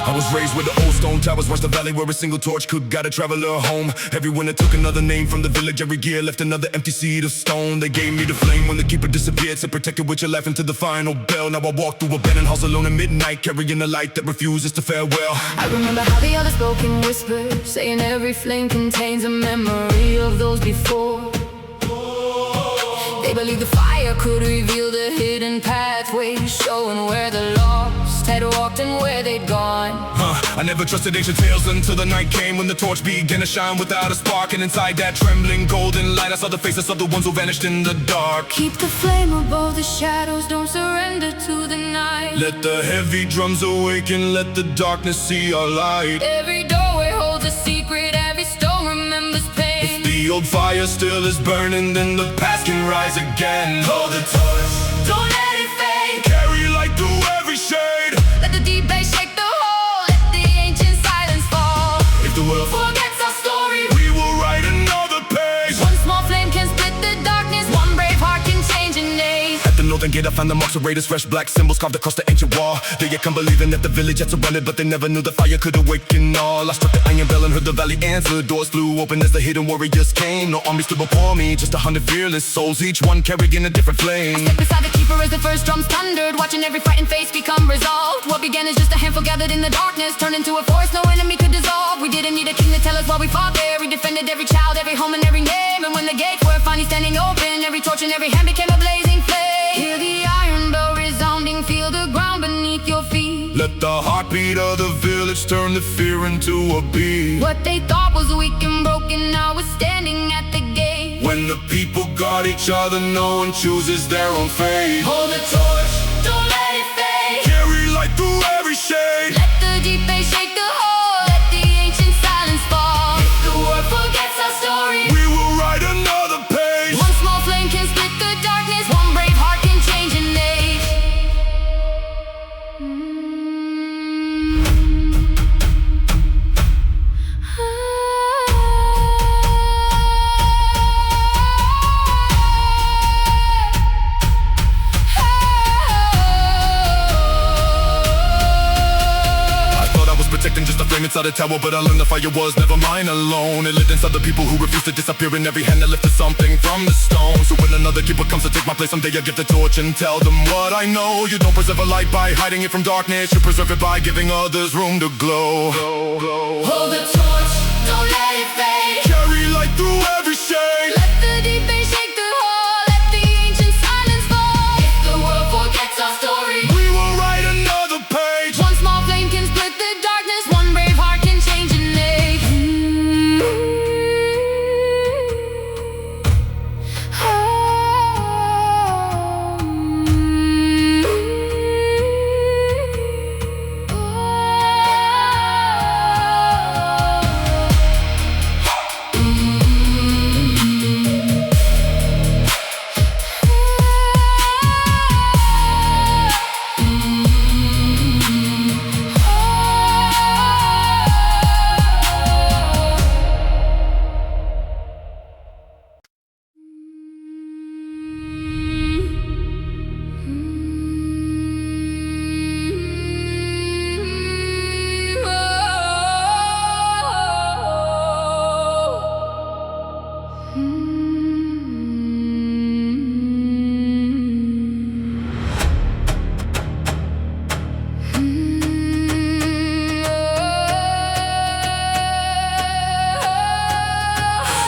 I was raised with the old stone towers, watched the valley where a single torch could guide a traveler home. Every winter took another name from the village, every gear left another empty seed of stone. They gave me the flame when the keeper disappeared, said protect it with your life until the final bell. Now I walk through abandoned house alone at midnight, carrying a light that refuses to farewell. I remember how the others spoke in whispers, saying every flame contains a memory of those before. They believed the fire could reveal the hidden pathways, showing where the lost had walked and where they'd gone. I never trusted ancient tales until the night came, when the torch began to shine without a spark. And inside that trembling golden light I saw the faces of the ones who vanished in the dark. Keep the flame above the shadows, don't surrender to the night. Let the heavy drums awaken, let the darkness see our light. Every doorway holds a secret, every stone remembers pain. If the old fire still is burning, then the past can rise again. Hold the torch, Don't let it fade. carry light through every shade. Let the deep bass shake the whole, let the ancient silence fall. If the world Forgets our story, we will write another page. one small flame can split the darkness, one brave heart can change an age. At the northern gate I found the marks of raiders, fresh black symbols carved across the ancient wall. They yet come believing that the village had surrendered, but they never knew the fire could awaken all. I struck the iron bell and heard the valley answer. Doors flew open as the hidden warriors came. No army stood before me, just 100 fearless souls, each one carrying a different flame. Step beside the keeper as the first drums thundered, watching every frightened face become resolved. What began as just a handful gathered in the darkness turned into a force no enemy could dissolve. We didn't need a king to tell us why we fought there. We defended every child, every home and every name. And when the gates were finally standing open, every torch and every hand became a blazing flame. Hear the iron bell resounding, feel the ground beneath your feet. Let the heartbeat of the village turn the fear into a beat. What they thought was weak and broken now is standing at the gate. When the people guard each other, no one chooses their own fate. Hold the torch, don't let it fade. Carry light through every shade. Let the deep bass shake the whole, let the ancient silence fall. If the world forgets our story, We will write another page. one small flame can split the darkness, one brave heart can change an age. Protecting just a flame inside a tower, but I learned the fire was never mine alone. It lived inside the people who refused to disappear, in every hand that lifted something from the stone. So when another keeper comes to take my place, someday I give the torch and tell them what I know. You don't preserve a light by hiding it from darkness, you preserve it by giving others room to glow. Hold the torch, don't let it fade. Carry light through every shade. Let the deep bass shake the whole, let the ancient silence fall. If the world forgets our story, We will write another page. one small flame can split the darkness, one brave heart can change an age.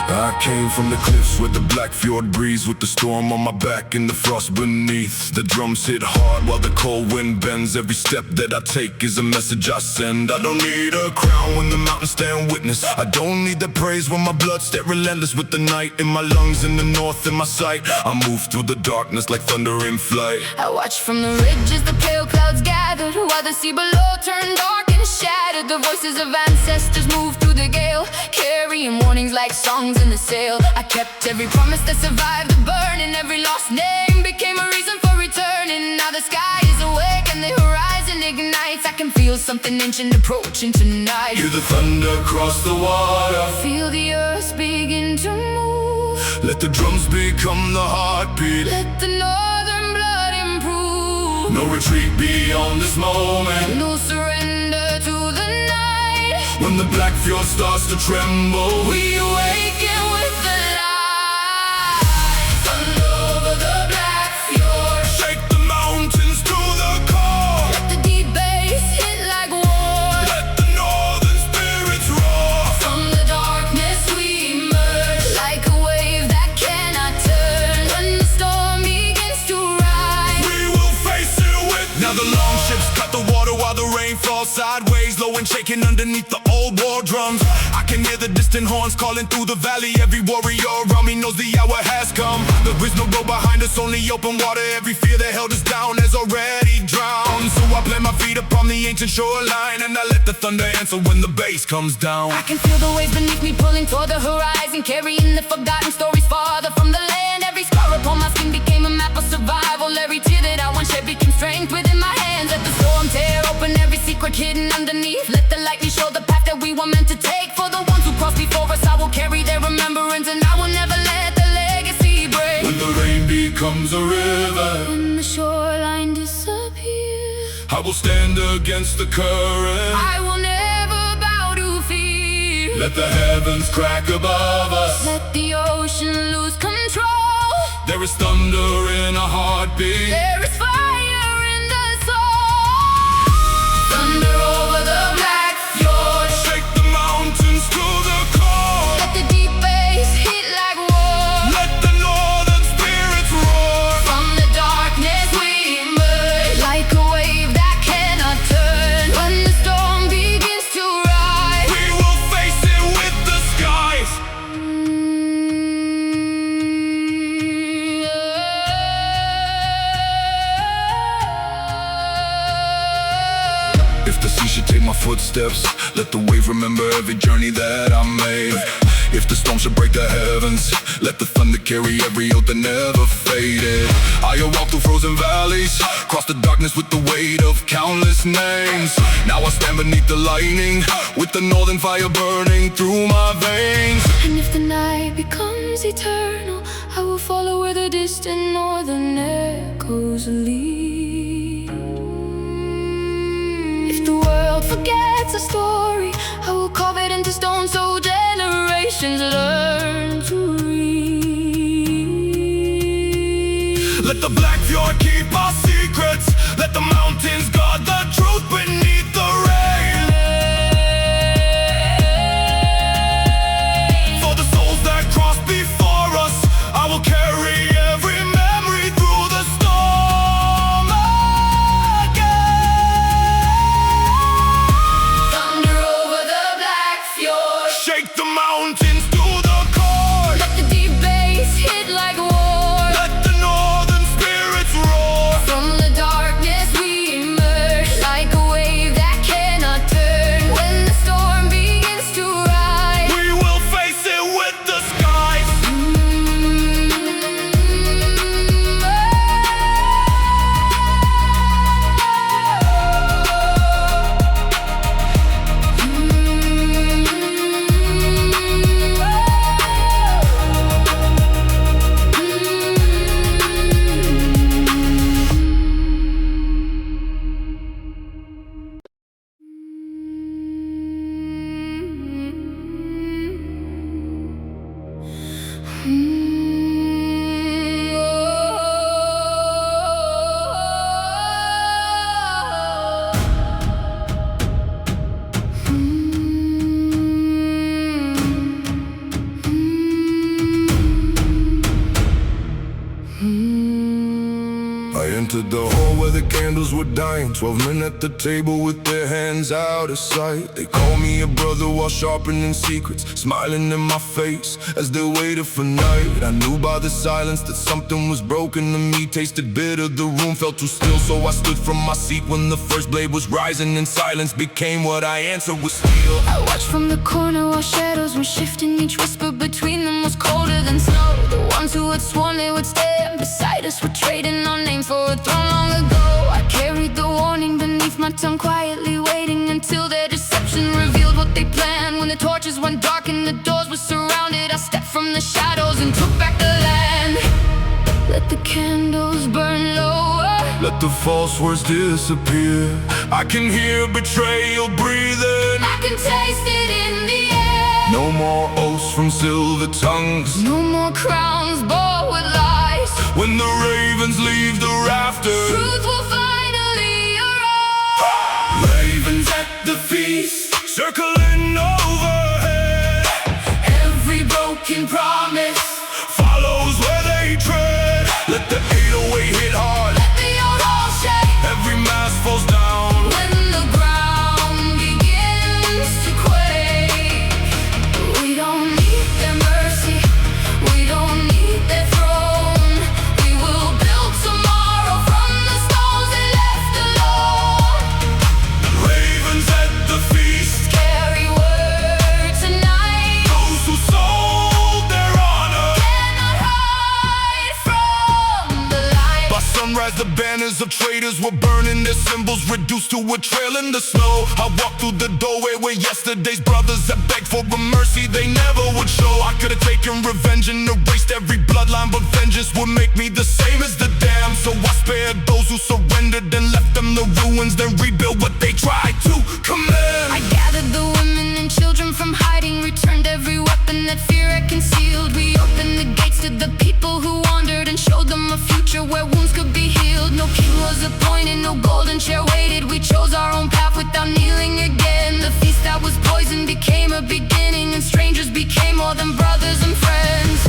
I came from the cliffs with the black Fjord breeze, with the storm on my back and the frost beneath. The drums hit hard while the cold wind bends. Every step that I take is a message I send. I don't need a crown when the mountains stand witness. I don't need the praise when my blood stayed relentless. With the night in my lungs and the north in my sight, I move through the darkness like thunder in flight. I watch from the ridges, the pale clouds gathered, while the sea below turned dark and shattered. The voices of ancestors moved through the gale, carrying warnings like songs in the sail. I kept every promise that survived the burn, and every lost name became a reason for return. dimension approaching tonight. Hear the thunder cross the water, Feel the earth begin to move. let the drums become the heartbeat. Let the northern blood improve. No retreat beyond this moment. No surrender to the night. When the black fjord starts to tremble, We awaken with the light. Thunder over the black fjord. shake the mountains to the core. Let the deep bass hit like war. Let the northern spirits roar. From the darkness we emerge, like a wave that cannot turn. When the storm begins to rise, We will face it with. Now the long ships cut the water while the rain falls sideways, low and shaking underneath the old war drums. I can hear the distant horns calling through the valley. Every warrior around me knows the hour has come. There is no road behind us, only open water. Every fear that held us down has already drowned. So I plant my feet upon the ancient shoreline, and I let the thunder answer when the bass comes down. I can feel the waves beneath me pulling toward the horizon, carrying the forgotten stories farther from the land. Every scar upon my skin became a map of survival. Every tear that I once shed became strength within my hands. Let the storm tear open every secret hidden underneath. Let the lightning show the path that we were meant to take. For the ones who crossed before us, I will carry their remembrance, and I will never let the legacy break. When the rain becomes a river, When the shoreline disappears, I will stand against the current. I will never bow to fear. Let the heavens crack above us. Let the ocean lose control. There is thunder in a heartbeat. There is fire in the soul. Thunder over the black fjord. Shake the mountains to the core. Let the deep bass hit like war. Let the northern spirits roar. From the darkness we emerge, like a wave that cannot turn. When the storm begins to rise, We will face it with the skies. If the sea should take my footsteps, let the wave remember every journey that I made. If the storm should break the heavens, let the thunder carry every oath that never faded. I walk through frozen valleys, cross the darkness with the weight of countless names. Now I stand beneath the lightning, with the northern fire burning through my veins. and if the night becomes eternal, I will follow where the distant northern echoes lead. If the world forgets a story, I will carve it into stone so generations learn to read. Let the black fjord keep our secrets. Let the mountains guard the truth beneath the rain. For the souls that cross before us, I will carry every memory through the storm again. Thunder over the black fjord. Shake the mountains to the core. Let the deep bass hit like war. Let the northern spirits roar. From the darkness we emerge, like a wave that cannot turn. When the storm begins to rise, We will face it with the skies. I entered the hall where the candles were dying. 12 men at the table with their hands out of sight. They called me a brother while sharpening secrets, smiling in my face as they waited for night. I knew by the silence that something was broken in me. Tasted bitter, the room felt too still, so I stood from my seat when the first blade was rising and silence became what I answered with steel. I watched from the corner while shadows were shifting. Each whisper between them was colder than snow. The ones who had sworn they would stand beside us were trading our names for a throne long ago. I carried the warning beneath my tongue, quietly waiting until their deception revealed what they planned. When the torches went dark and the doors were surrounded, I stepped from the shadows and took back the land. Let the candles burn lower, let the false words disappear. I can hear betrayal breathing, I can taste it in the air. no more oaths from silver tongues, No more crowns bought with lies. when the ravens leave the rafters, Truth will finally arise. ravens at the feast, circling overhead. Every broken promise, Follows where they tread. Let the 808 hit hard, let the old hall shake. every mask falls down. When the ground begins to quake, we don't need their mercy, we don't need their throne. We will build tomorrow from the stones they left alone. Ravens at the feast, Carry word tonight, those who sold their honor. cannot hide from the light. By sunrise the banners of traitors were burning, their symbols reduced to a trail in the snow. I walked through the doorway where yesterday's brothers that begged for a mercy they never would show. I could have taken revenge and erased every bloodline, but vengeance would make me the same as the damned. So I spared those who surrendered and left them the ruins, then rebuilt what they tried to command. I gathered the women and children from hiding, returned every weapon that fear had concealed. We opened the gates to the people who wandered and showed them a future where wounds could be healed. No king was appointed, no golden chair waited. We chose our own path without kneeling again. The feast that was poison became a beginning, and strangers became more than brothers and friends.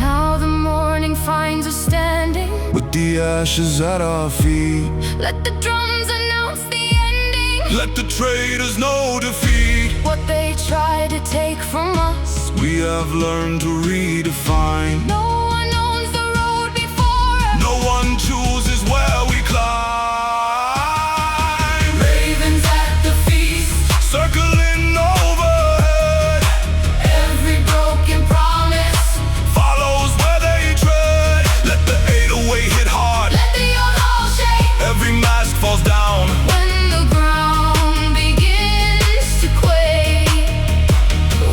Now the morning finds us standing, With the ashes at our feet, let the drums announce the ending. let the traitors know defeat. What they tried to take from us, We have learned to redefine. no one owns the road before us. No one chooses where we climb. Ravens at the feast, Circling overhead, every broken promise, follows where they tread. Let the 808 hit hard, let the old hall shake. every mask falls down. When the ground begins to quake,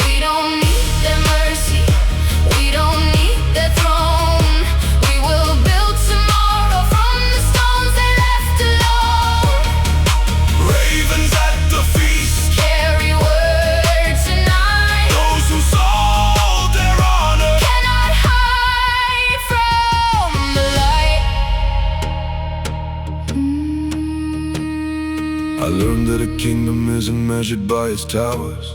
we don't need their mercy, we don't need their throne. We will build tomorrow from the stones they left alone. Ravens at the feast, Carry word tonight, those who sold their honor. cannot hide from the light. I learned that a kingdom isn't measured by its towers,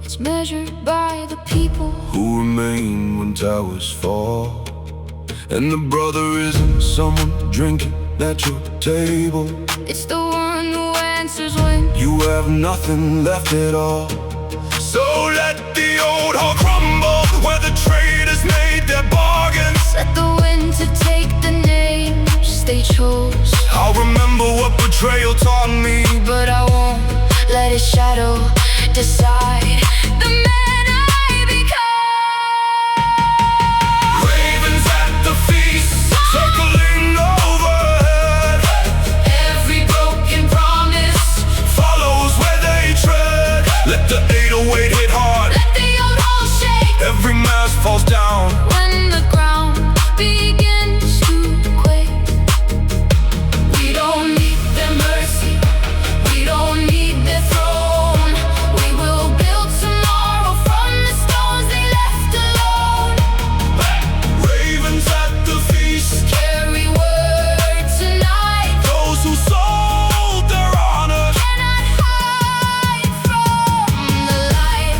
It's measured by the people. who remain when towers fall. And the brother isn't someone drinking at your table. It's the one who answers when You have nothing left at all. So let the old hall crumble where the traitors made their bargains. let the wind to take the names they chose. I'll remember what betrayal taught me. But I won't let his shadow decide the man I become. Ravens at the feast, circling overhead, Every broken promise, follows where they tread. Let the 808 hit hard, let the old hall shake. every mask falls down. When the ground begins to quake, we don't need their mercy, we don't need their throne. We will build tomorrow from the stones they left alone. Ravens at the feast, Carry word tonight, those who sold their honor. cannot hide from the light.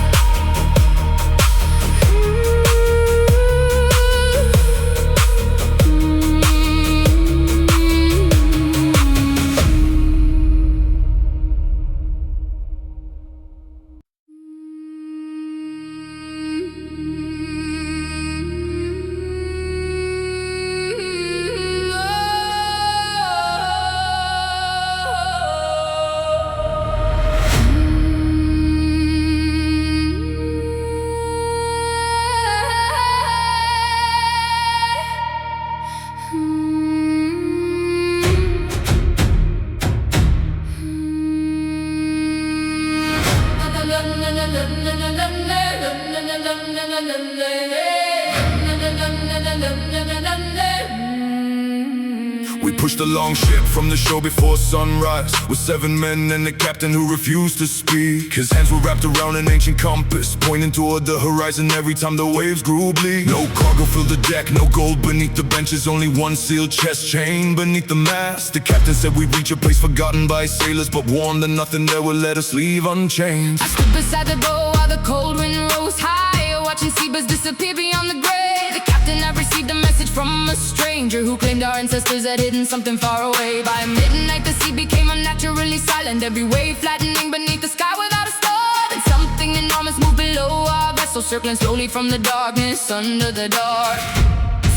We pushed the long ship from the shore before sunrise, with 7 men and a captain who refused to speak. His hands were wrapped around an ancient compass, pointing toward the horizon every time the waves grew bleak. No cargo filled the deck, no gold beneath the benches, only one sealed chest chain beneath the mast. The captain said we'd reach a place forgotten by sailors, but warned that nothing there would let us leave unchanged. I stood beside the bow while the cold wind rose high, watching seabirds disappear beyond the gray. The captain had received a message from a stranger who claimed our ancestors had hidden something far away. By midnight the sea became unnaturally silent, every wave flattening beneath the sky without a start. And something enormous moved below our vessel, circling slowly from the darkness under the dark.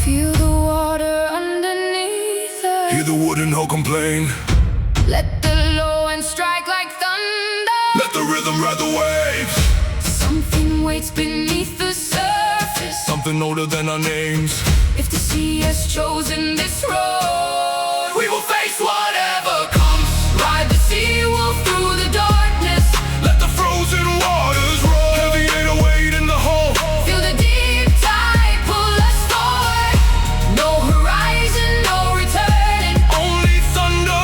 Feel the water underneath us, Hear the wooden hull complain, let the low end strike like thunder. let the rhythm ride the waves. Something waits beneath the surface, Something older than our names. if the sea has chosen this road, we will face whatever comes. Ride the sea wolf through the darkness, Let the frozen waters roll. Heavy 808 in the hull. feel the deep tide pull us forward. No horizon, no returning. Only thunder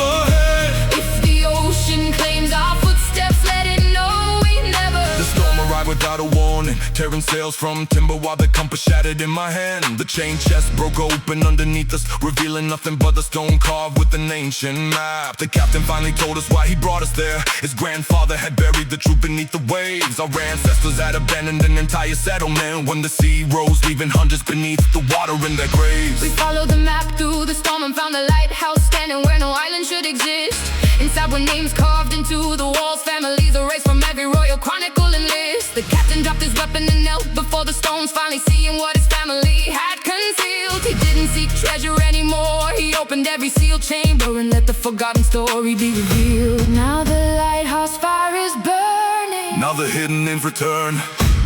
overhead. If the ocean claims our footsteps, let it know we never The storm arrived without a warning, tearing sails from timber while the compass shattered in my hand. The chain chest broke open underneath us, revealing nothing but the stone carved with an ancient map. The captain finally told us why he brought us there. His grandfather had buried the truth beneath the waves. Our ancestors had abandoned an entire settlement when the sea rose, leaving hundreds beneath the water in their graves. We followed the map through the storm and found a lighthouse standing where no island should exist. Inside were names carved into the walls, families erased from every royal chronicle and list. The captain dropped his weapon and knelt before the stones, finally seeing what his family had concealed. He didn't seek treasure anymore, he opened every sealed chamber and let the forgotten story be revealed. Now the lighthouse fire is burning, Now the hidden names return.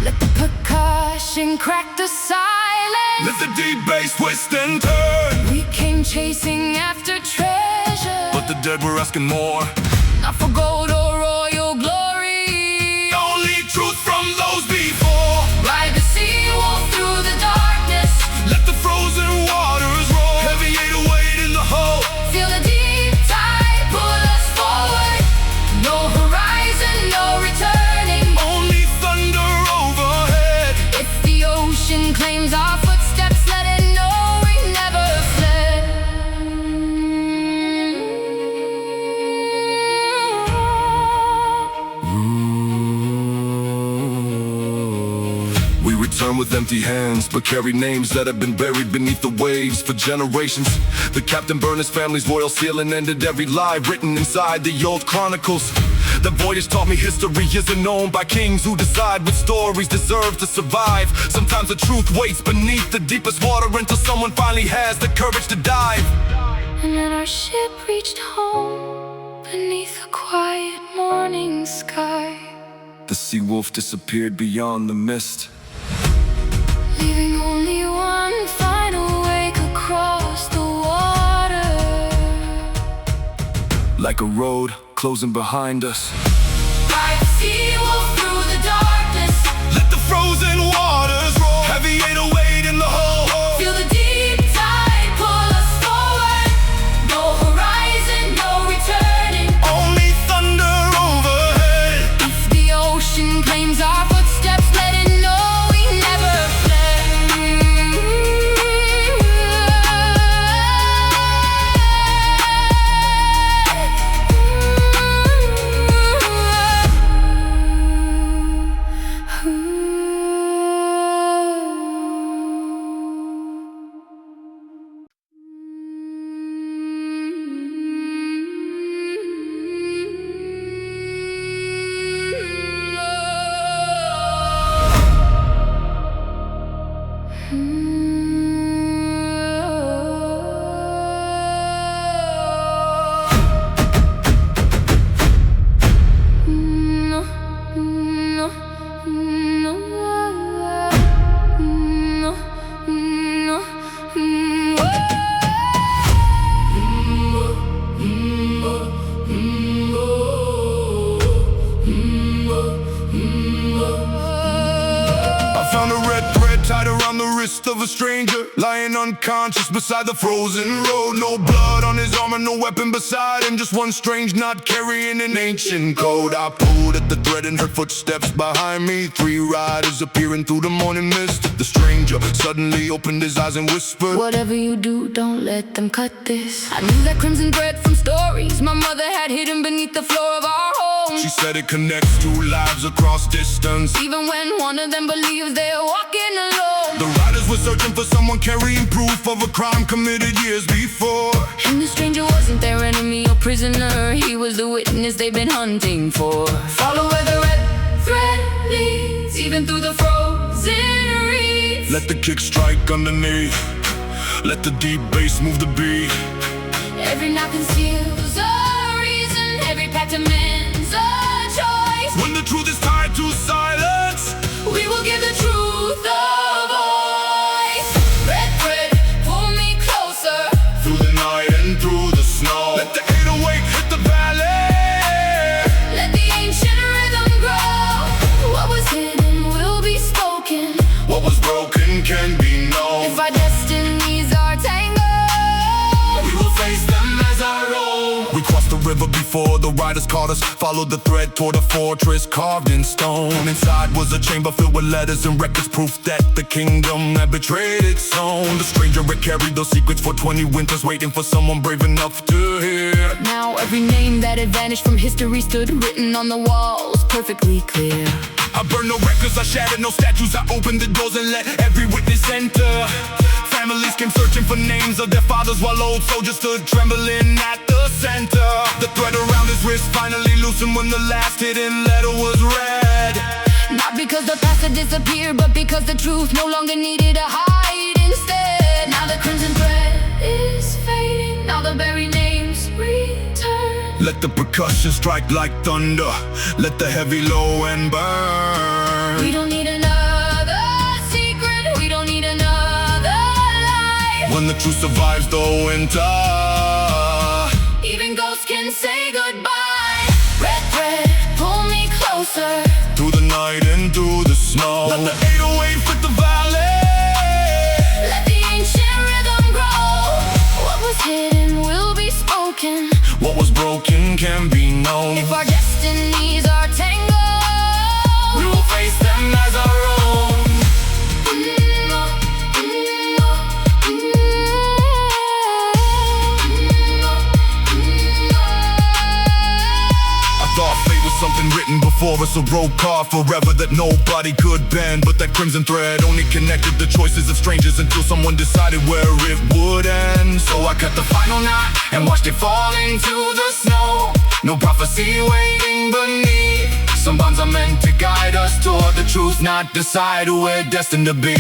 let the percussion crack the silence. Let the deep bass twist and turn. We came chasing after treasure, But the dead were asking more. not for gold or royal glory. Only truth from those before. Ride the sea wolf through the darkness, Let the frozen waters roll. Heavy 808 in the hull. feel the deep tide pull us forward. No horizon, no returning. Only thunder overhead. If the ocean claims our footsteps, let it know we never fled. We return with empty hands, but carry names that have been buried beneath the waves for generations. The captain burned his family's royal seal and ended every lie written inside the old chronicles. The Voyage taught me history isn't known by kings who decide what stories deserve to survive. Sometimes the truth waits beneath the deepest water until someone finally has the courage to dive. And then our ship reached home beneath a quiet morning sky, The sea wolf disappeared beyond the mist. leaving only one final wake across the water. Like a road closing behind us. Ride the sea wolf through the darkness, Let the frozen waters roll. Heavy 808 in the hull. feel the deep tide pull us forward. No horizon, no returning. Only thunder overhead. If the ocean claims our footsteps, let it know we never fled. wrist of a stranger, lying unconscious beside the frozen road. No blood on his armor, no weapon beside him, just one strange knot carrying an ancient code. I pulled at the thread and heard footsteps behind me. 3 riders appearing through the morning mist. The stranger suddenly opened his eyes and whispered, "Whatever you do, don't let them cut this." I knew that crimson thread from stories my mother had hidden beneath the floor of our home. She said it connects 2 lives across distance, Even when one of them believes they're walking alone. the riders were searching for someone carrying proof of a crime committed years before. And the stranger wasn't their enemy or prisoner, he was the witness they've been hunting for. Follow where the red thread leads, even through the frozen reeds. Let the kick strike underneath, let the deep bass move the beat. Every knot conceals a reason, every path demands a choice. When the truth is tied to silence, We will give the truth a voice. Red thread, pull me closer. through the night and through the snow. Let the 808 hit the valley. Let the ancient rhythm grow. What was hidden will be spoken. What was broken can be known. If our destinies are tangled, We will face them as our own. We crossed the river before the riders caught us. Followed the thread toward a fortress carved in stone. Inside was a chamber filled with letters and records, proof that the kingdom had betrayed its own. The stranger had carried those secrets for 20 winters, waiting for someone brave enough to hear. now every name that had vanished from history stood written on the walls, perfectly clear. I burned no records, I shattered no statues. I opened the doors and let every witness enter. Families came searching for names of their fathers, while old soldiers stood trembling at the center. The thread around his wrist finally loosened when the last hidden letter was read. Not because the past had disappeared, but because the truth no longer needed a hide instead. Now the crimson thread is fading, now the buried names return. Let the percussion strike like thunder, let the heavy low end burn. We don't need another secret, we don't need another lie. When the truth survives the winter, Even ghosts can say goodbye. Red thread, pull me closer. through the night and through the snow. Let the 808 fit the valley. Let the ancient rhythm grow. What was hidden will be spoken. What was broken can be known. If our destinies are tangled, We will face them as our own. I thought fate was something written before us, a road carved forever that nobody could bend. But that crimson thread only connected the choices of strangers until someone decided where it would end. So I cut the final knot and watched it fall into the snow. No prophecy waiting beneath. Some bonds are meant to guide us toward the truth, not decide who we're destined to be.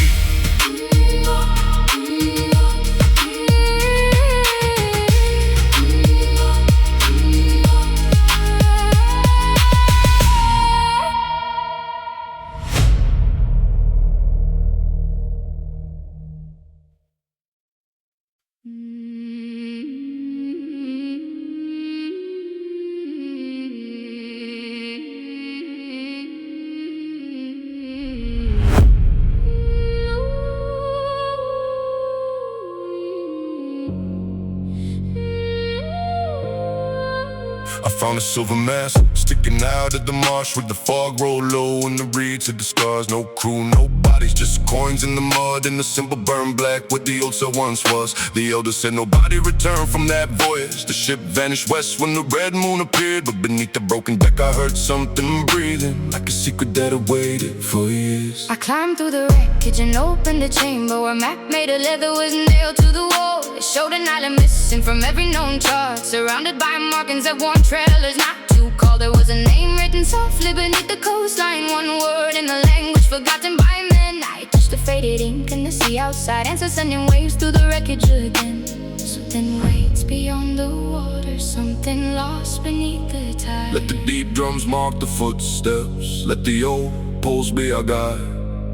I found a silver mask sticking out of the marsh with the fog roll low and the reeds of the stars. No crew, no bodies, just coins in the mud and the symbol burned black where the old cell once was. The elder said nobody returned from that voyage. The ship vanished west when the red moon appeared, but beneath the broken deck I heard something breathing, like a secret that had waited for years. I climbed through the wreckage and opened the chamber where a map made of leather was nailed to the wall. It showed an island missing from every known chart, surrounded by markings that warned travelers not to call. There was a name written softly beneath the coastline, one word in a language forgotten by men. I touched the faded ink and the sea outside answered, sending waves through the wreckage again. Something waits beyond the water, something lost beneath the tide. Let the deep drums mark the footsteps, let the old poles be our guide.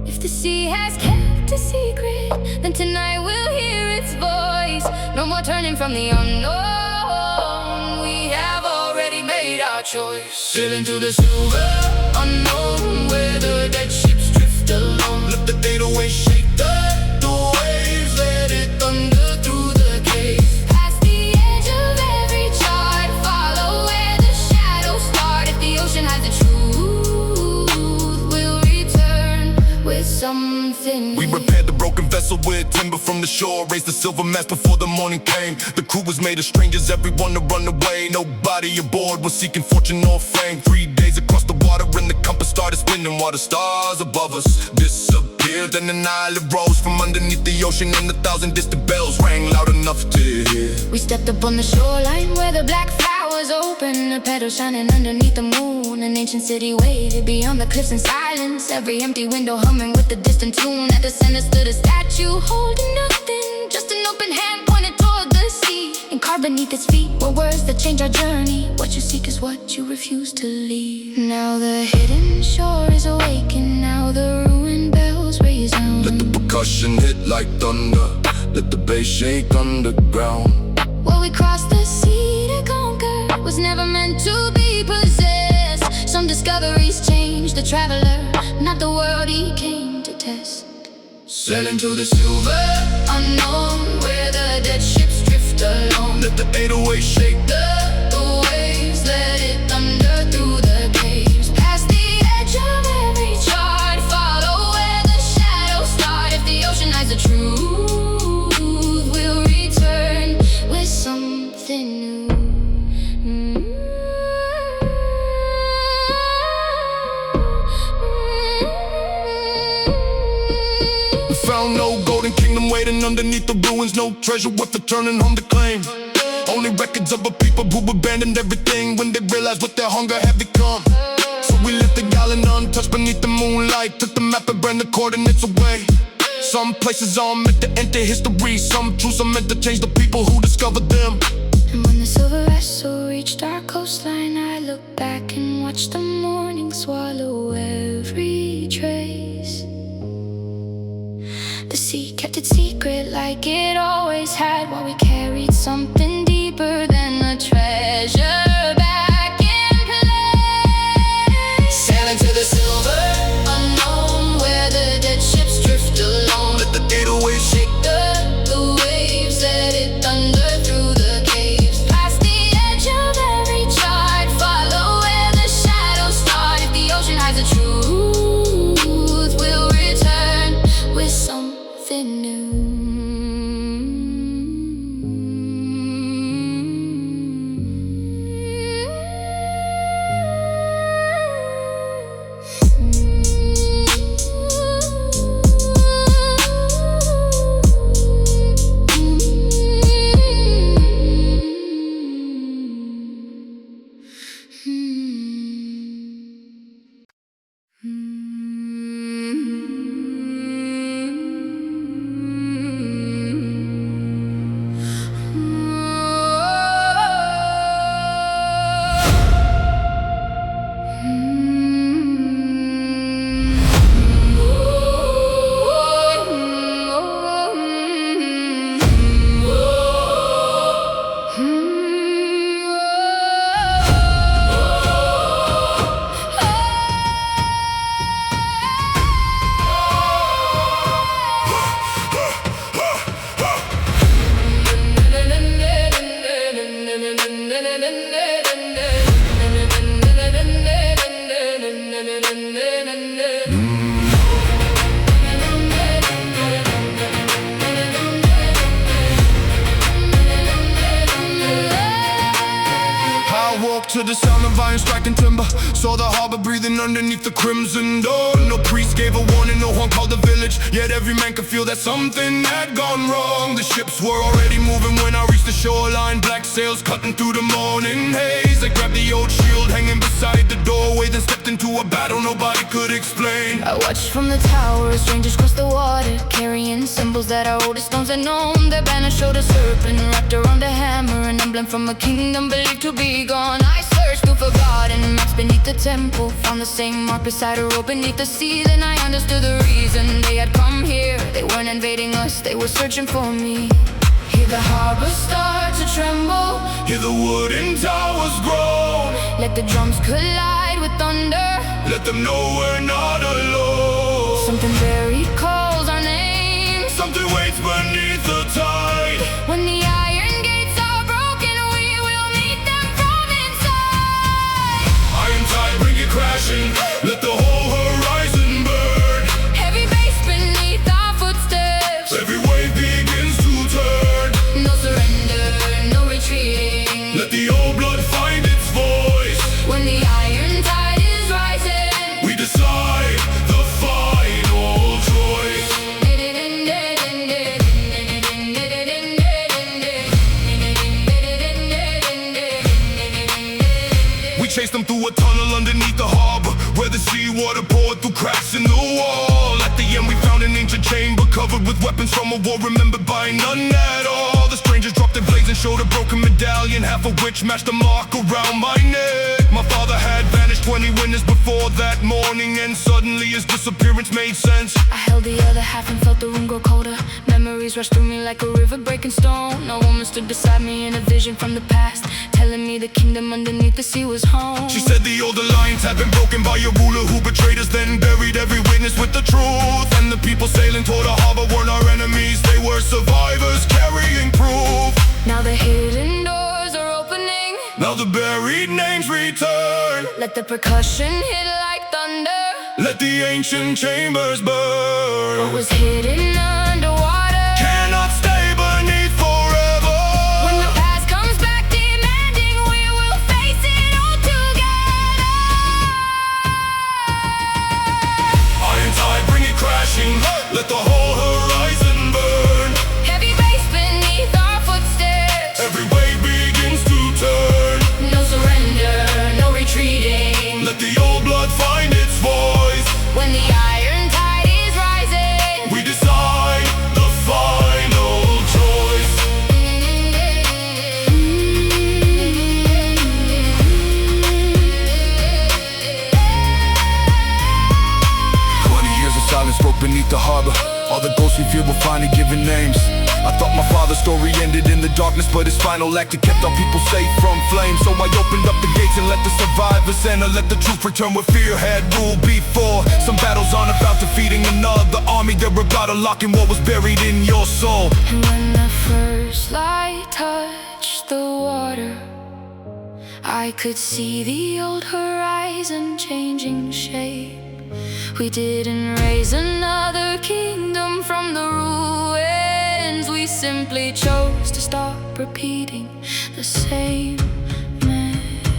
If the sea has kept a secret, then tonight we'll hear its voice. No more turning from the unknown, we have already made our choice. Sailing to the silver Unknown, where the dead ships drift alone. let the 808 shake the door. shore, raised the silver mast before the morning came. The crew was made of strangers, everyone to run away. Nobody aboard was seeking fortune or fame. 3 days across the water and the compass started spinning, while the stars above us disappeared. And an island rose from underneath the ocean, and 1,000 distant bells rang loud enough to hear. We stepped up on the shoreline where the black flowers open, the petals shining underneath the moon. An ancient city waited beyond the cliffs in silence, every empty window humming with the distant tune. At the center stood a statue holding nothing, just an open hand pointed toward the sea. And carved beneath its feet were words that change our journey: what you seek is what you refuse to leave. Now the hidden shore is awake, and now the ruined bells raise sound. Let the percussion hit like thunder, let the bass shake underground. What we crossed the sea to conquer was never meant to be possessed. Some discoveries changed the traveler, not the world he came to test. Sailing to the silver Unknown, where the dead ships drift alone. let the 808 shake The waves let it thunder through the caves. Past the edge of every chart, follow where the shadows start. If the ocean hides the truth, we'll return with something new. Found no golden kingdom waiting underneath the ruins, no treasure worth returning home to claim. Only records of a people who abandoned everything when they realized what their hunger had become. So we left the island untouched beneath the moonlight, took the map and ran the coordinates away. Some places are meant to enter history, some truths are meant to change the people who discovered them. And when the silver vessel reached our coastline, I looked back and watched the morning swallow every trace. The sea kept its secret like it always had, while we carried something deeper than a treasure back in place. Sailing to the silver Unknown, where the dead ships drift alone. let the 808 shake The waves let it thunder through the caves. Past the edge of every chart, follow where the shadows start. If the ocean hides the truth, we'll return with something new. To the sound of iron striking timber, saw the harbor breathing underneath the crimson dawn. No priest gave a warning, no one called the village, yet every man could feel that something had gone wrong. The ships were already moving when I reached the shoreline, black sails cutting through the morning haze. I grabbed the old shield hanging beside the doorway, then stepped into a battle nobody could explain. I watched from the tower, strangers crossed the water, carrying symbols that our oldest stones had known. Their banner showed a serpent wrapped around a hammer, an emblem from a kingdom believed to be gone. I searched through forgotten maps beneath the temple, found the same mark beside a rope beneath the sea. Then I understood the reason they had come here. They weren't invading us, they were searching for me. Hear the harbor start to tremble, Hear the wooden towers groan, let the drums collide with thunder. let them know we're not alone. Something buried calls our name, Something waits beneath the tide. when the iron gates are broken, we will meet them from inside. Iron tide, bring it crashing, let the whole horizon burn. Heavy bass beneath our footsteps, Every wave begins chased them through a tunnel underneath the harbor, where the seawater poured through cracks in the wall. At the end we found an ancient chamber covered with weapons from a war remembered by none at all. The strangers dropped their blades and showed a broken medallion, half of which matched a mark around my neck. My father had vanished 20 winters before that morning, and suddenly his disappearance made sense. I held the other half and felt the room grow colder. Memories rushed through me like a river breaking stone. A woman stood beside me in a vision from the past, telling me the kingdom underneath the sea was home. She said the old alliance had been broken by a ruler who betrayed us, then buried every witness with the truth. And the people sailing toward the harbor weren't our enemies, they were survivors carrying proof. Now the hidden doors are opening, now the buried names return. let the percussion hit like thunder, let the ancient chambers burn. what was hidden underwater cannot stay beneath forever. When the past comes back demanding, we will face it all together. Iron tide, bring it crashing, let the whole horizon burn. Heavy bass beneath our footsteps, Every wave begins to turn. no surrender, no retreating. Let the old blood find its voice. When the iron tide is rising, We decide the final choice. 20 years of silence broke beneath the harbor. All the ghosts we feared were finally given names. I thought my father's story ended in the darkness, but his final act had kept our people safe from flames. So I opened up the gates and let the survivors enter. Let the truth return where fear had ruled before. Some battles aren't about defeating another army, they're about unlocking what was buried in your soul. and when the first light touched the water, I could see the old horizon changing shape. We didn't raise another kingdom from the ruins, we simply chose to stop repeating the same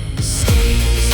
mistakes.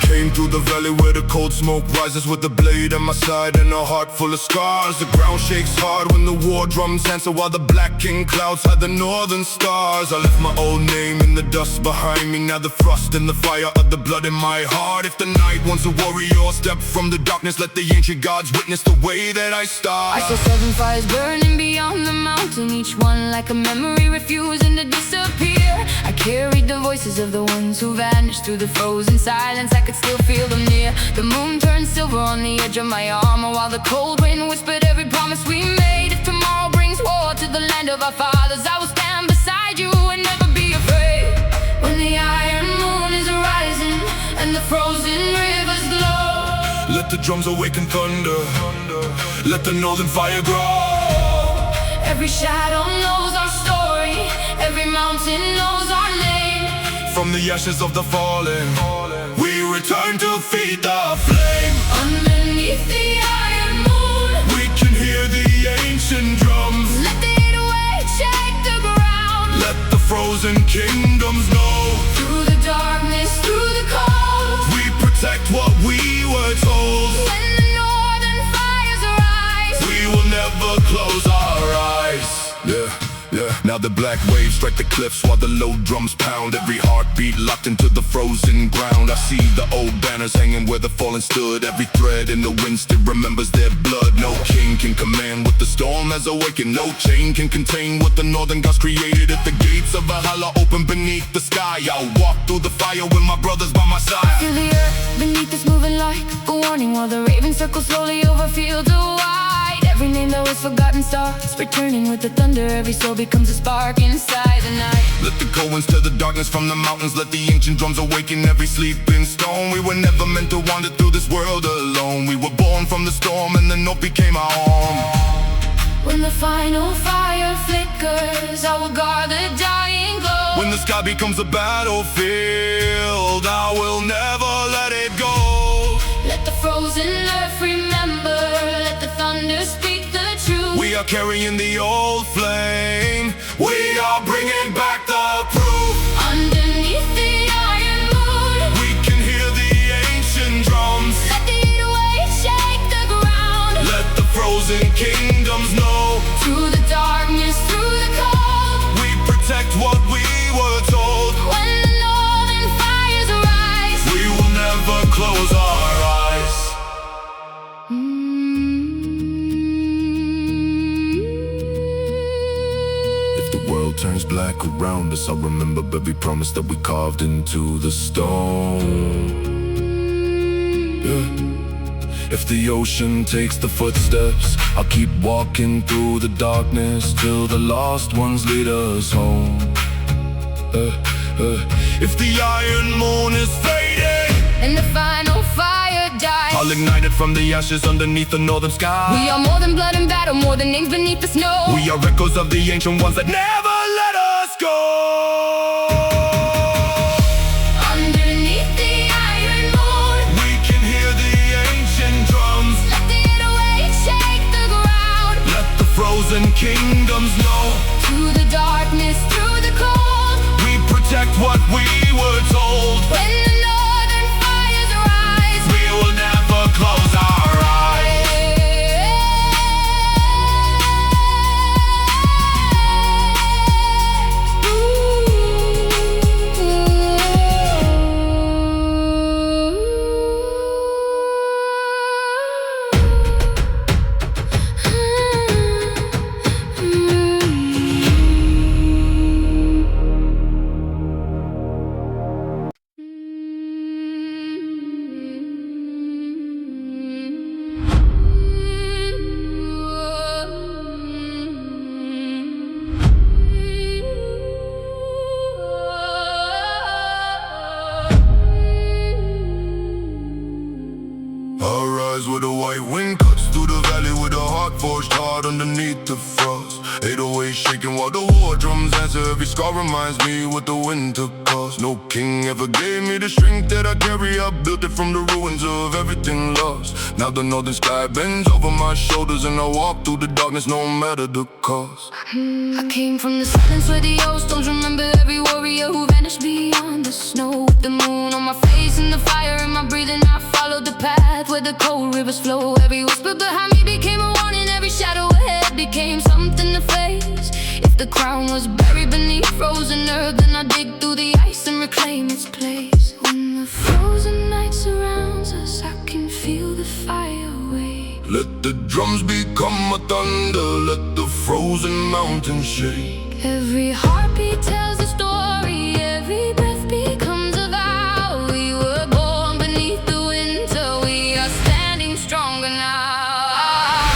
Came through the valley where the cold smoke rises, with a blade at my side and a heart full of scars. The ground shakes hard when the war drums answer, while the black king clouds hide the northern stars. I left my old name in the dust behind me, now the frost and the fire of the blood in my heart. If the night wants a warrior, step from the darkness, let the ancient gods witness the way that I start. I saw 7 fires burning beyond the mountain, each one like a memory refusing to disappear. I carried the voices of the ones who vanished through the frozen silence, I could still feel them near. The moon turned silver on the edge of my armor, while the cold wind whispered every promise we made. If tomorrow brings war to the land of our fathers, I will stand beside you and never be afraid. When the iron moon is rising and the frozen rivers glow, let the drums awaken thunder, let the northern fire grow. every shadow knows our story, every mountain knows our name. From the ashes of the fallen, we return to feed the flame. Underneath the iron moon, We can hear the ancient drums, let the weight shake the ground. let the frozen kingdoms know. Through the darkness, through the cold, We protect what we were told. when the northern fires rise, We will never close our eyes. Yeah, yeah. Now Now the black waves strike the cliffs while the low drums pound. Every heartbeat locked into the frozen ground. I see the old banners hanging where the fallen stood. Every thread in the wind still remembers their blood. No king can command what the storm has awakened. No chain can contain what the northern gods created. If the gates of Valhalla open beneath the sky, I'll walk through the fire with my brothers by my side. Feel the earth beneath us moving like a warning, while the ravens circle slowly over fields of white. Every name that was forgotten starts returning with the thunder. Every soul becomes a spark inside the night. Let the Coens tear the darkness from the mountains. Let the ancient drums awaken every sleeping stone. We were never meant to wander through this world alone. We were born from the storm and the north became our home. When the final fire flickers, I will guard the dying glow. When the sky becomes a battlefield, I will never let it go. Let the frozen earth remember, let the thunder speak the truth. We are carrying the old flame, we are bringing back the proof. Underneath the iron moon, we can hear the ancient drums. let the 808 shake the ground. Let the frozen kingdoms know. Through the darkness, through the cold, we protect what we were told. when the northern fires rise, we will never close our eyes. If the world turns black around us, I'll remember every promise that we carved into the stone. Yeah. If the ocean takes the footsteps, I'll keep walking through the darkness till the lost ones lead us home. If the iron moon is fading and the final fire dies, I'll ignite it from the ashes underneath the northern sky. we are more than blood and battle, more than names beneath the snow. We are echoes of the ancient ones that never let us go. Underneath the iron moon, We can hear the ancient drums. let the 808 shake the ground. Let the frozen kingdoms know. Through the darkness, through the cold, We protect what we were told. when the northern fires rise, We will never close our eyes. I'll rise with a white wind cuts through the valley with a heart forged hard underneath the frost. 808 shaking while the war drums answer. Every scar reminds me what the winter cost. No king ever gave me the strength that I carry. I built it from the ruins of everything lost. Now the northern sky bends over my shoulders, and I walk through the darkness no matter the cost. I came from the silence where the old stones remember every warrior who vanished beyond the snow. With the moon on my face and the fire in my breathing, I followed the path where the cold rivers flow. Every whisper behind me became a warning. Every shadow ahead became something to face. If the crown was buried beneath frozen earth, then I dig through the ice and reclaim its place. When the frozen night surrounds us, I can feel the fire wave. Let the drums become a thunder. Let the frozen mountains shake. Every heartbeat tells a story. Every breath becomes a vow. We were born beneath the winter. We are standing stronger now.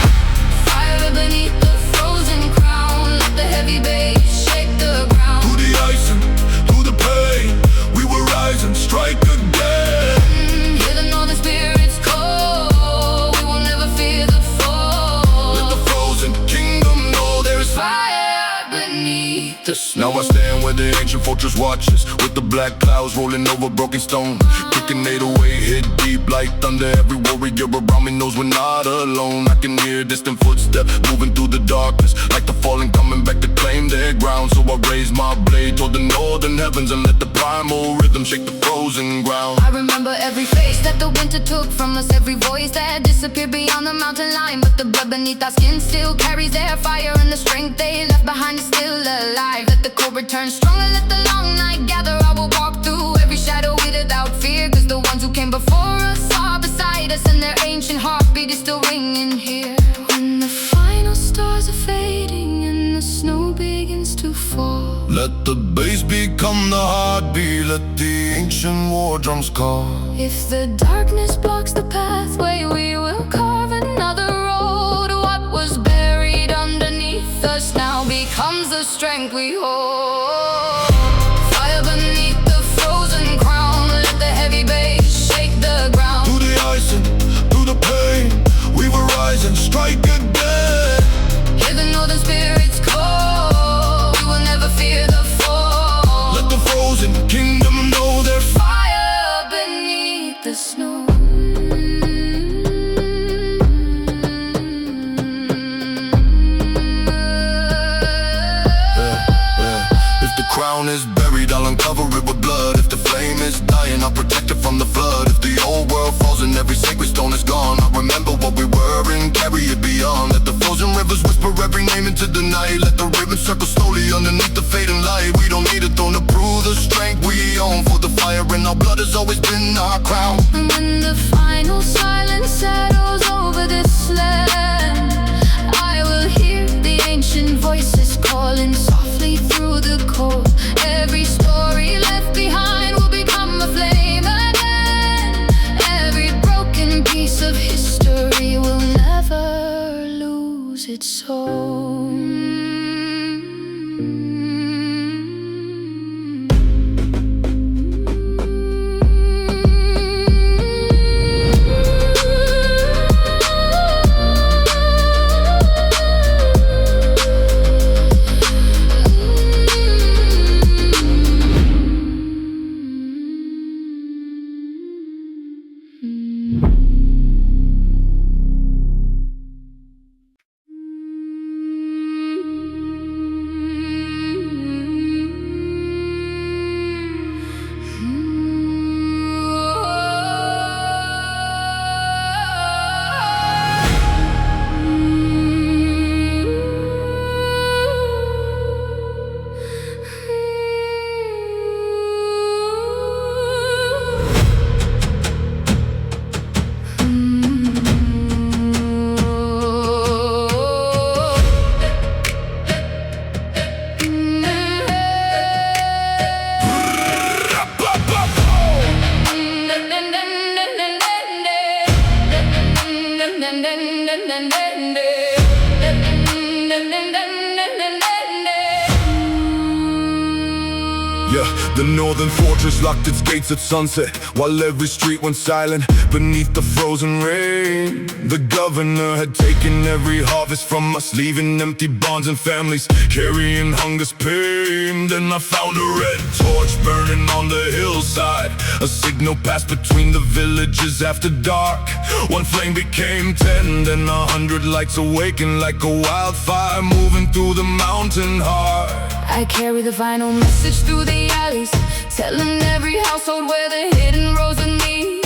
Fire beneath the frozen crown. Let the heavy bass shake the ground. Through the ice and through the pain, we will rise and strike again. Hear the northern spirits call. We will never fear the fall. Let the frozen kingdom know there is Fire beneath the snow. Now I stand where the ancient fortress watches, with the black clouds rolling over broken stone. Kicking 808 hit deep like thunder. Every warrior around me knows we're not alone. I can hear distant footsteps moving through the darkness, like the fallen coming back to claim their ground. So I raise my blade toward the northern heavens and let the primal rhythm shake the frozen ground. I remember every face that the winter took from us, every voice that disappeared beyond the mountain line. But the blood beneath our skin still carries their fire, and the strength they left behind is still alive. Let the cold return stronger, let the long night gather. I will walk through every shadow without fear, cause the ones who came before us are beside us, and their ancient heartbeat is still ringing here. When the final stars are fading and the snow begins to fall, let the bass become the heartbeat, let the ancient war drums call. if the darkness blocks the pathway, we will carve another road. What was buried underneath us now becomes the strength we hold. Fire beneath the frozen crown, let the heavy bass shake the ground. Through the ice and through the pain, we will rise and strike again. Hear the northern spirits call, we will never fear the fall. Let the frozen kingdom know their Fire beneath the snow. If the crown is buried, I'll uncover it with blood. If the flame is dying, I'll protect it from the flood. If the old world falls and every sacred stone is gone, I'll remember what we were and carry it beyond. Let the frozen rivers whisper every name into the night. Let the ribbon circle slowly underneath the fading light. We don't need a throne to prove the strength we own, for the fire in our blood has always been our crown. And when the final silence settles over this land, I will hear the ancient voices calling softly through the cold. Every story left behind will become a flame again. Every broken piece of history will never lose its soul. Yeah, the northern fortress locked its gates at sunset, while every street went silent beneath the frozen rain. The governor had taken every harvest from us, leaving empty barns and families, carrying hunger's pain. Then I found a red torch burning on the hillside, a signal passed between the villages after dark. One flame became 10, then 100 lights awakened like a wildfire, moving through the mountain heart. I carry the final message through the alleys, telling every household where the hidden rose would meet.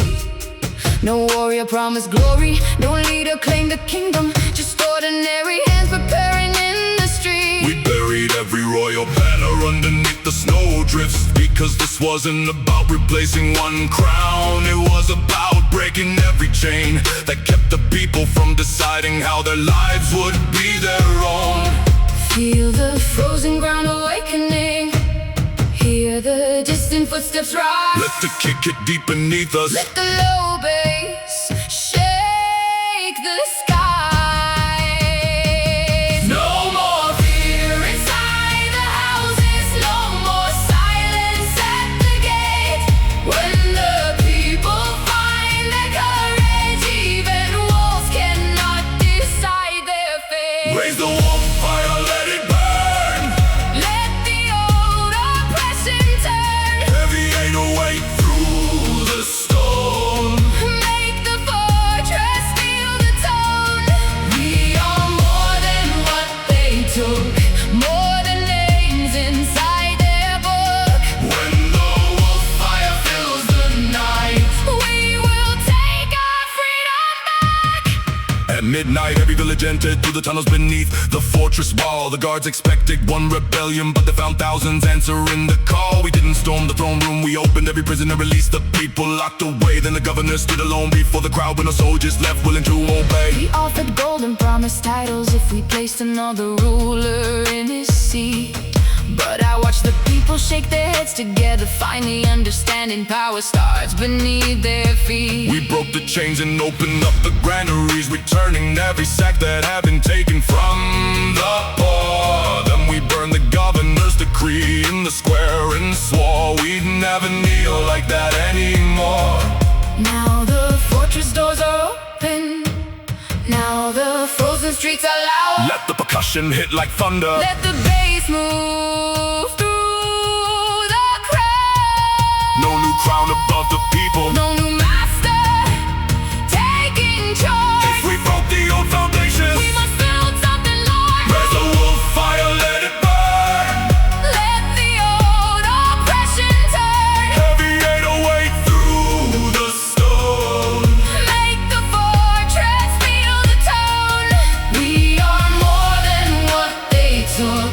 No warrior promised glory, no leader claimed the kingdom, just ordinary hands preparing in the street. We buried every royal banner underneath the snowdrifts, because this wasn't about replacing one crown. It was about breaking every chain that kept the people from deciding how their lives would be their own. Feel the frozen ground awakening, hear the distant footsteps rise. Let the kick hit deep beneath us, let the low bass shake the skies. No more fear inside the houses, no more silence at the gate. When the people find their courage, even wolves cannot decide their fate. Raise the Wolffire, let it burn. Let the old oppression turn. Heavy ain't a weight through the stone. Make midnight, every village entered through the tunnels beneath the fortress wall. The guards expected one rebellion, but they found thousands answering the call. We didn't storm the throne room, we opened every prison and released the people locked away. Then the governor stood alone before the crowd with no soldiers left willing to obey. He offered gold and promised titles if we placed another ruler in his seat. But I watched the people shake their heads together, finally understanding power starts beneath their feet. We broke the chains and opened up the granaries, returning every sack that had been taken from the poor. Then we burned the governor's decree in the square and swore we'd never kneel like that anymore. Now the fortress doors are open, now the frozen streets are loud. Let the percussion hit like thunder, Let the bass move through the crowd. no new crown above the people, No new master taking charge. if we broke the old foundations, We must build something large. raise a wolf fire, let it burn. Let the old oppression turn. Heavy 808 through the stone. Make the fortress feel the tone. We are more than what they took,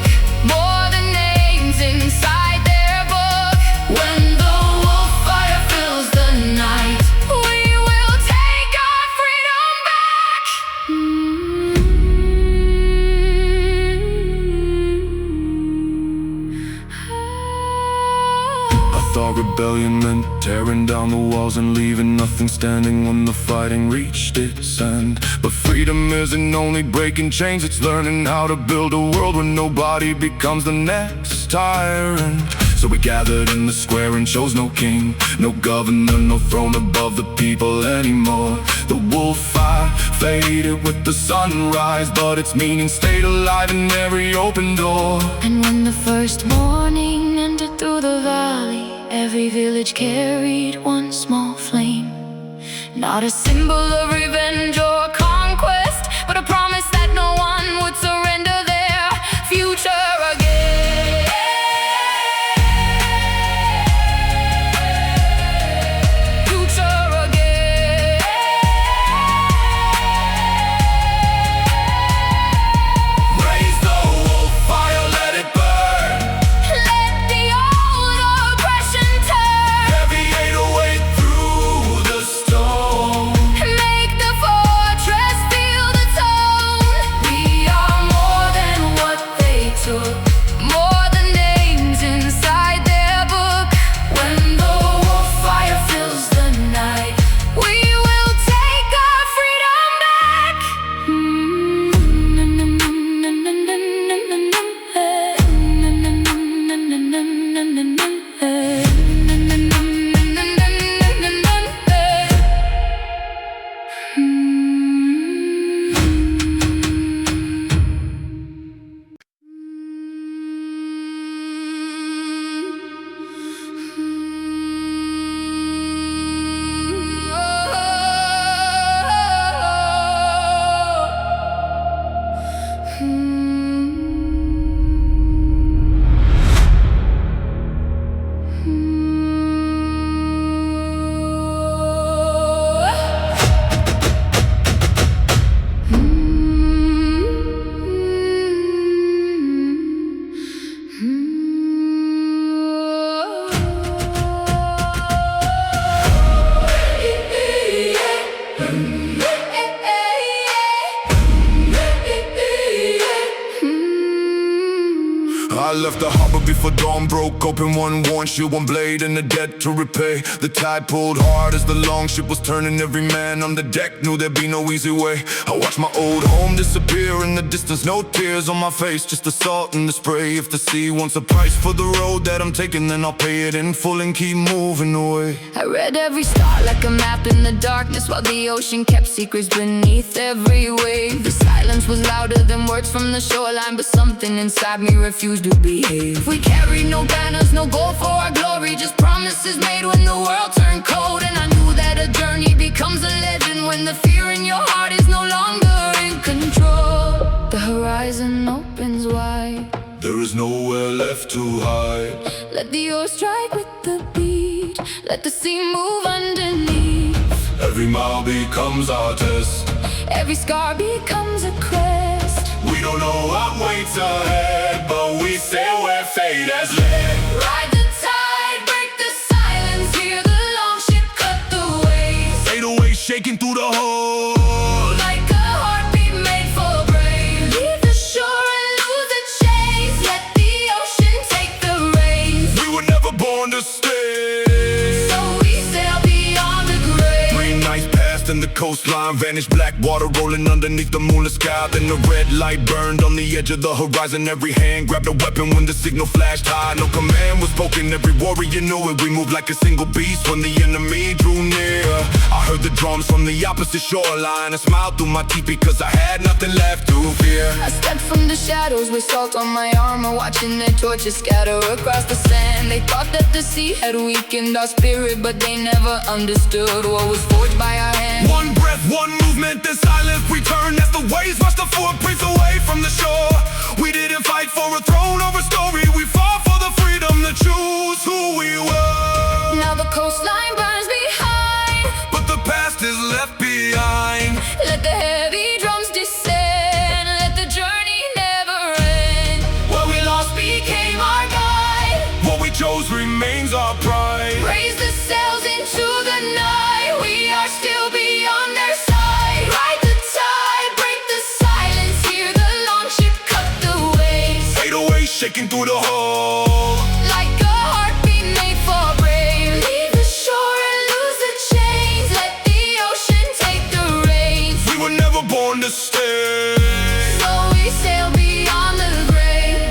more than names inside their book. When the wolf fire fills the night, we will take our freedom back. I thought rebellion meant tearing down the walls and leaving nothing standing when the fighting reached its end. But freedom isn't only breaking chains, it's learning how to build a world where nobody becomes the next tyrant. So we gathered in the square and chose no king, no governor, no throne above the people anymore. The wolf fire faded with the sunrise, but its meaning stayed alive in every open door. And when the first morning entered through the valley, every village carried one small flame. Not a symbol of revenge or conquest, but a promise that no one would surrender their future again. Future again. Raise the wolf fire, let it burn. Let the old oppression turn. Heavy 808 through the stone. Make the fortress feel the tone. We are more than what they took, more than names inside their book. When the wolf fire fills the night, we will take our freedom back. I left the harbor before dawn broke open. One worn shield, one blade, and a debt to repay. The tide pulled hard as the longship was turning. Every man on the deck knew there'd be no easy way. I watched my old home disappear in the distance. No tears on my face, just the salt and the spray. If the sea wants a price for the road that I'm taking, then I'll pay it in full and keep moving away. I read every star like a map in the darkness, while the ocean kept secrets beneath every wave. The silence was louder than words from the shoreline, but something inside me refused to behave. We carried no banners, no gold for our glory, just promises made when the world turned cold. And I knew that a journey becomes a legend when the fear in your heart is no longer in control. The horizon opens wide, There is nowhere left to hide. let the oar strike with the beat, let the sea move underneath. Every mile becomes our test. Every scar becomes a crest. We don't know what waits ahead, but we sail where fate has led. Ride the tide, break the silence, hear the long ship cut the waves. Fade away, shaking through the hold. Like a heartbeat made for brave. Leave the shore and lose the chase. Let the ocean take the reins. We were never born to stay. So we sail beyond the grave. Green nights passed and the coastline vanished. Black water rolling underneath the moonless sky. Then the red light burned on the edge of the horizon. Every hand grabbed a weapon when the signal flashed high. No command was spoken, every warrior knew it. We moved like a single beast when the enemy drew near. I heard the drums from the opposite shoreline. I smiled through my teeth because I had nothing left to fear. I stepped from the shadows with salt on my armor, watching their torches scatter across the sand. They thought that the sea had weakened our spirit, but they never understood what was forged by our hands. One breath, one movement, then silence returned as the waves washed the footprints away from the shore. We didn't fight for a throne or a story, we fought for the freedom to choose who we were. Now the coastline burns behind, but the past is left behind. let the heavy drums descend, let the journey never end. What we lost became our guide, what we chose remains our pride. Raise the sails into the night, we are still beyond their sight. Ride the tide, break the silence, hear the long ship cut the waves. Fade away, shaking through the hole. Like a heartbeat made for brave. Leave the shore and lose the chains, let the ocean take the reins. We were never born to stay. So we sail beyond the grave.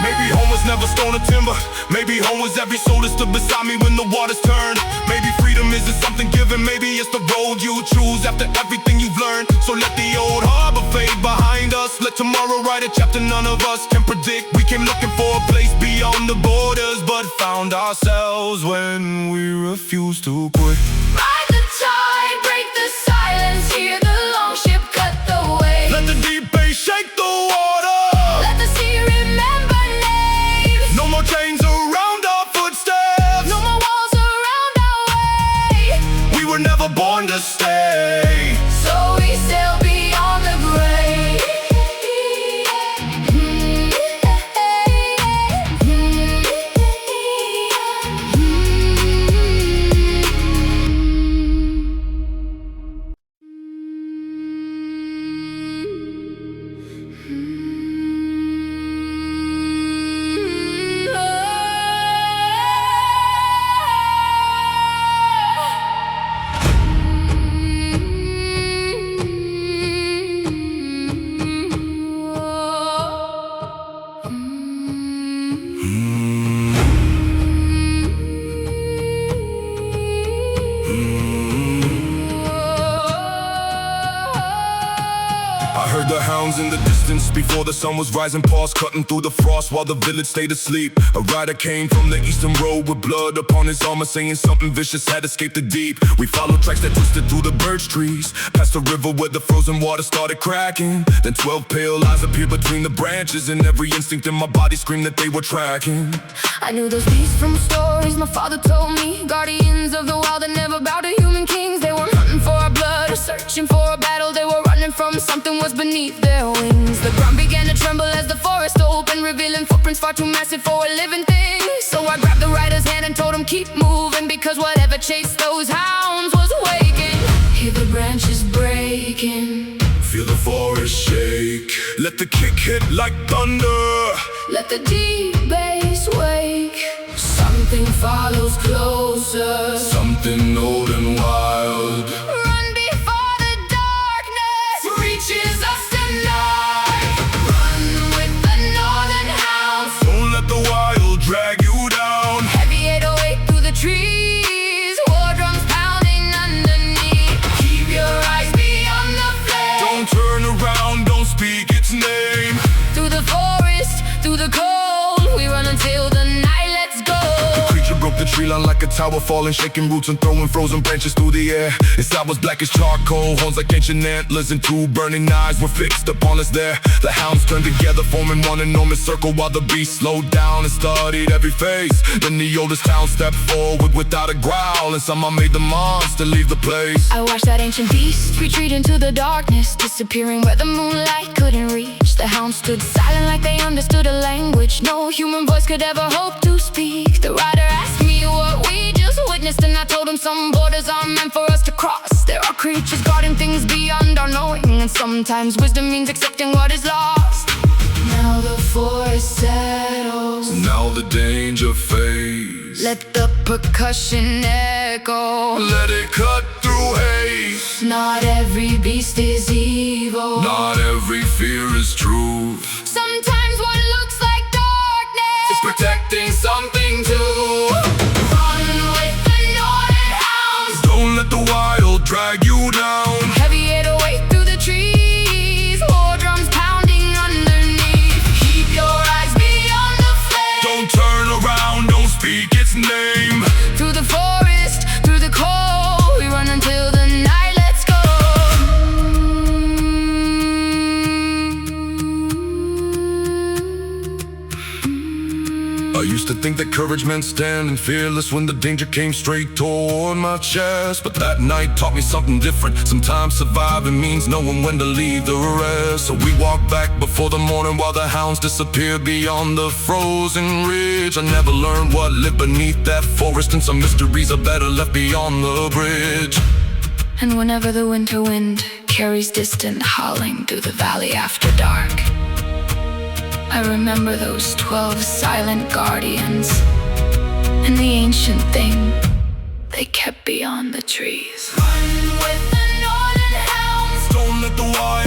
Maybe home was never stone or timber. Maybe home was every soul that stood beside me when the waters turned. Maybe freedom isn't something given. Maybe it's the road you choose after everything you've learned. So let the old harbor fade behind us. Let tomorrow write a chapter none of us can predict. We came looking for a place beyond the borders, but found ourselves when we refused to quit. Ride the tide, break the silence, hear the long ship cut the waves. Let the deep bass shake the water. Let the sea remember names. No more chains around our footsteps. No more walls around our way. We were never born to stay. So we sail beyond the grave. I heard the hounds in the distance before the sun was rising, paws cutting through the frost while the village stayed asleep. A rider came from the eastern road with blood upon his armor, saying something vicious had escaped the deep. We followed tracks that twisted through the birch trees, past the river where the frozen water started cracking. Then 12 pale eyes appeared between the branches, and every instinct in my body screamed that they were tracking. I knew those beasts from stories my father told me, guardians of the wild that never bow to human kings. They were hunting for our blood, or searching for a battle. They were running from something was beneath their wings. The ground began to tremble as the forest opened, revealing footprints far too massive for a living thing. So I grabbed the rider's hand and told him keep moving, because whatever chased those hounds was waking. Hear the branches breaking, Feel the forest shake. Let the kick hit like thunder. let the deep bass wake. Something follows closer, Something old and wild. run before the darkness reaches us tonight. Run with the northern hounds, Don't let the wild drag you down. heavy 808 through the trees, war drums pounding underneath. Keep your eyes beyond the flame. Don't turn around, don't speak its name. Through the forest, through the cold, we run until the night lets go. Creature broke the tree line like a tower falling, shaking roots and throwing frozen branches through the air. Inside was black as charcoal, horns like ancient antlers, and two burning eyes were fixed upon us there. The hounds turned together, forming one enormous circle, while the beast slowed down and studied every face. Then the oldest hound stepped forward without a growl, and somehow made the monster leave the place. I watched that ancient beast retreat into the darkness, disappearing where the moonlight couldn't reach. The hounds stood silent like they understood a language no human voice could ever hope to speak. The rider asked me what we just witnessed, and I told him some borders aren't meant for us to cross. There are creatures guarding things beyond our knowing, and sometimes wisdom means accepting what is lost. Now the forest settles, Now the danger fades. let the percussion echo. Let it cut through haze. Not every beast is evil. Not every fear is truth. Sometimes what looks like darkness It's protecting something too. Run with the northern hounds. Don't let the wild drag you down. Heavy 808 through the trees, war drums pounding underneath. Keep your eyes beyond the flame. Don't turn around, don't speak its name. Through the forest, through the cold, we run until the night lets go. I used to think that courage meant standing fearless when the danger came straight toward my chest. But that night taught me something different. Sometimes surviving means knowing when to leave the rest. So we walked back before the morning while the hounds disappeared beyond the frozen ridge. I never learned what lived beneath that forest, and some mysteries are better left beyond the bridge. And whenever the winter wind carries distant howling through the valley after dark, I remember those 12 silent guardians and the ancient thing they kept beyond the trees. Don't let the wild